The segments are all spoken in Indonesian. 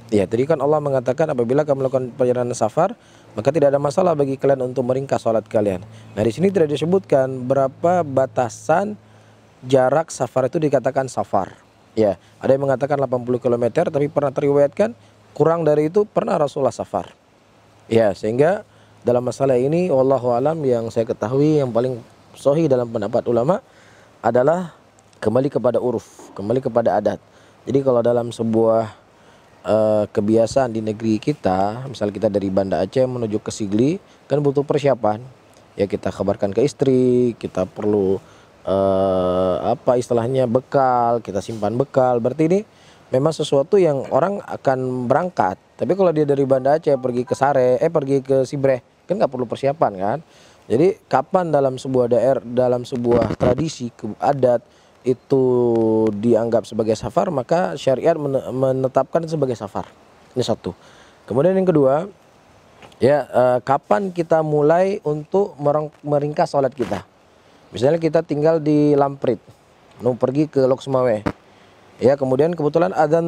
Ya, tadi kan Allah mengatakan apabila kamu melakukan perjalanan safar, maka tidak ada masalah bagi kalian untuk meringkas salat kalian. Nah, di sini tidak disebutkan berapa batasan jarak safar itu dikatakan safar. Ya, ada yang mengatakan 80 kilometer, tapi pernah teriwayatkan kurang dari itu pernah Rasulullah safar. Ya, sehingga dalam masalah ini wallahu alam yang saya ketahui yang paling sahih dalam pendapat ulama adalah kembali kepada uruf, kembali kepada adat. Jadi kalau dalam sebuah kebiasaan di negeri kita, misal kita dari Banda Aceh menuju ke Sigli, kan butuh persiapan. Ya kita kabarkan ke istri, kita perlu apa istilahnya bekal, kita simpan bekal. Berarti ini memang sesuatu yang orang akan berangkat. Tapi kalau dia dari Banda Aceh pergi ke pergi ke Sibreh, kan nggak perlu persiapan kan. Jadi kapan dalam sebuah daerah, dalam sebuah tradisi adat itu dianggap sebagai safar, maka syariat menetapkan sebagai safar. Ini satu. Kemudian yang kedua, ya kapan kita mulai untuk meringkas sholat kita. Misalnya kita tinggal di Lamprit, mau pergi ke Lok Sumawe. Ya, kemudian kebetulan adzan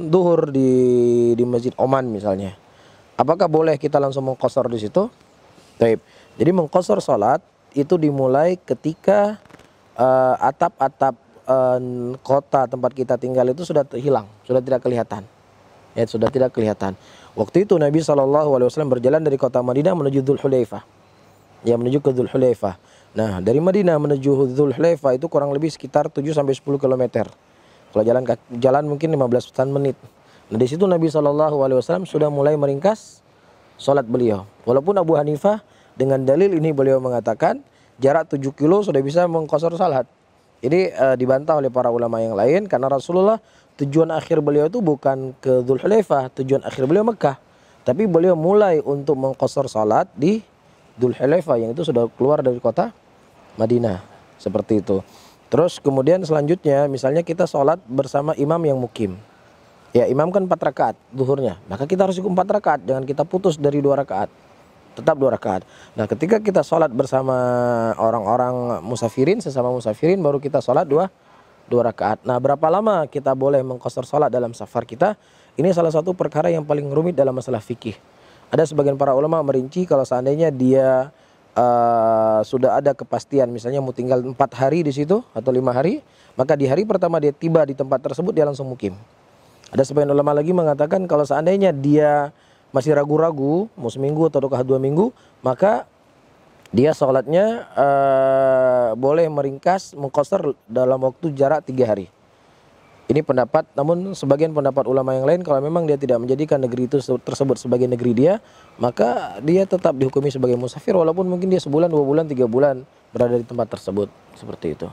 duhur di Masjid Oman misalnya. Apakah boleh kita langsung mengqashar di situ? Baik. Jadi mengqashar sholat itu dimulai ketika atap-atap kota tempat kita tinggal itu sudah hilang, sudah tidak kelihatan. Ya, sudah tidak kelihatan. Waktu itu Nabi SAW berjalan dari kota Madinah menuju Dzul Hulaifah. Ya, menuju ke Dzul Hulaifah. Nah, dari Madinah menuju Dzul Hulaifah itu kurang lebih sekitar 7 sampai 10 kilometer. Kalau jalan mungkin 15 menit. Nah, di situ Nabi SAW sudah mulai meringkas sholat beliau. Walaupun Abu Hanifah dengan dalil ini beliau mengatakan jarak 7 kilo sudah bisa mengqashar salat. Ini dibantah oleh para ulama yang lain karena Rasulullah tujuan akhir beliau itu bukan ke Dzul Hulaifah, tujuan akhir beliau Mekah. Tapi beliau mulai untuk mengqashar salat di Dzul Hulaifah yang itu sudah keluar dari kota Madinah. Seperti itu. Terus kemudian selanjutnya misalnya kita sholat bersama imam yang mukim. Ya, imam kan 4 rakaat zuhurnya. Maka kita harus ikut 4 rakaat, jangan kita putus dari 2 rakaat. Tetap 2 rakaat. Nah, ketika kita sholat bersama orang-orang musafirin, sesama musafirin, baru kita sholat 2 rakaat. Nah, berapa lama kita boleh mengqashar sholat dalam safar kita? Ini salah satu perkara yang paling rumit dalam masalah fikih. Ada sebagian para ulama merinci kalau seandainya dia sudah ada kepastian, misalnya mau tinggal 4 hari di situ atau 5 hari, maka di hari pertama dia tiba di tempat tersebut dia langsung mukim. Ada sebagian ulama lagi mengatakan kalau seandainya dia masih ragu-ragu mau seminggu atau 2 minggu, maka dia sholatnya boleh meringkas mengqashar dalam waktu jarak 3 hari. Ini pendapat, namun sebagian pendapat ulama yang lain kalau memang dia tidak menjadikan negeri itu tersebut sebagai negeri dia, maka dia tetap dihukumi sebagai musafir walaupun mungkin dia sebulan, 2 bulan, 3 bulan berada di tempat tersebut. Seperti itu.